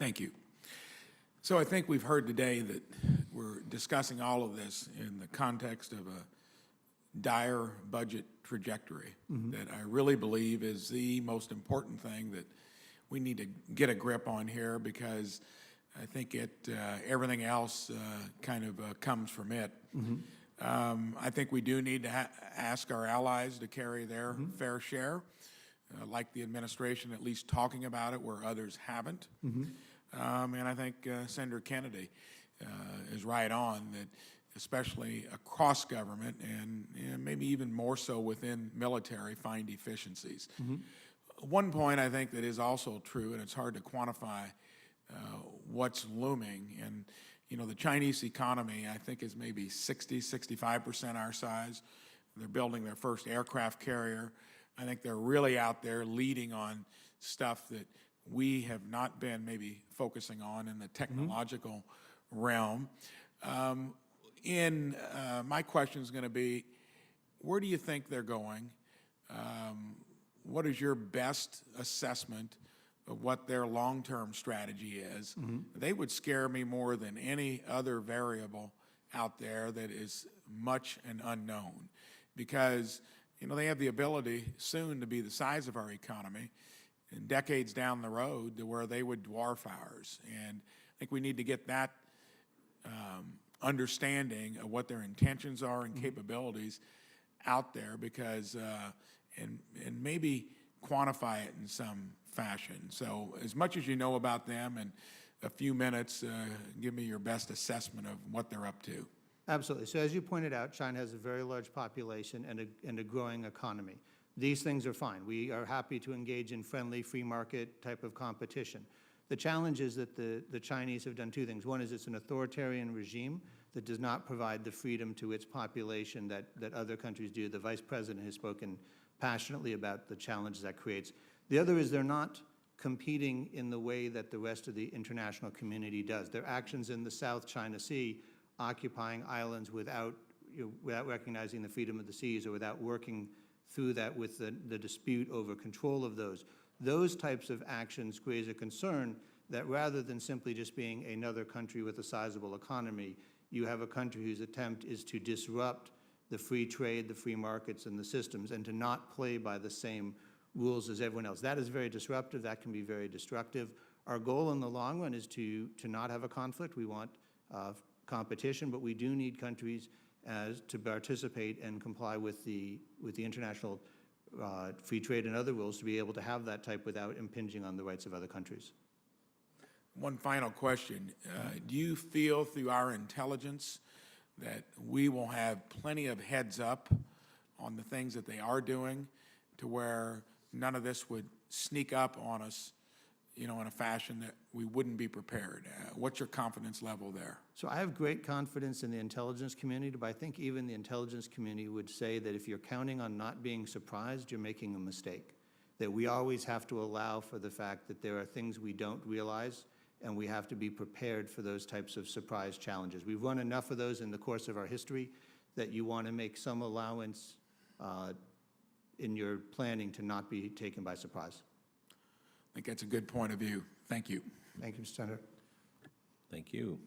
Thank you. So I think we've heard today that we're discussing all of this in the context of a dire budget trajectory that I really believe is the most important thing that we need to get a grip on here, because I think everything else kind of comes from it. I think we do need to ask our allies to carry their fair share, like the administration at least talking about it where others haven't. And I think Senator Kennedy is right on that, especially across government and maybe even more so within military, find efficiencies. One point I think that is also true, and it's hard to quantify what's looming, and the Chinese economy I think is maybe 65% our size. They're building their first aircraft carrier. I think they're really out there leading on stuff that we have not been maybe focusing on in the technological realm. My question is going to be, where do you think they're going? What is your best assessment of what their long-term strategy is? They would scare me more than any other variable out there that is much an unknown, because they have the ability soon to be the size of our economy and decades down the road to where they would dwarf ours. And I think we need to get that understanding of what their intentions are and capabilities out there, because and maybe quantify it in some fashion. So as much as you know about them, in a few minutes, give me your best assessment of what they're up to. Absolutely. So as you pointed out, China has a very large population and a growing economy. These things are fine. We are happy to engage in friendly, free market type of competition. The challenge is that the Chinese have done two things. One is it's an authoritarian regime that does not provide the freedom to its population that other countries do. The Vice President has spoken passionately about the challenges that creates. The other is they're not competing in the way that the rest of the international community does. Their actions in the South China Sea, occupying islands without recognizing the freedom of the seas or without working through that with the dispute over control of those types of actions raise a concern that rather than simply just being another country with a sizable economy, you have a country whose attempt is to disrupt the free trade, the free markets, and the systems, and to not play by the same rules as everyone else. That is very disruptive. That can be very destructive. Our goal in the long run is to not have a conflict. We want competition, but we do need countries to participate and comply with the international free trade and other rules to be able to have that type without impinging on the rights of other countries. One final question. Do you feel through our intelligence that we will have plenty of heads up on the things that they are doing, to where none of this would sneak up on us, in a fashion that we wouldn't be prepared? What's your confidence level there? So I have great confidence in the intelligence community, but I think even the intelligence community would say that if you're counting on not being surprised, you're making a mistake. That we always have to allow for the fact that there are things we don't realize, and we have to be prepared for those types of surprise challenges. We've run enough of those in the course of our history that you want to make some allowance in your planning to not be taken by surprise. I think that's a good point of view. Thank you. Thank you, Mr. Senator. Thank you.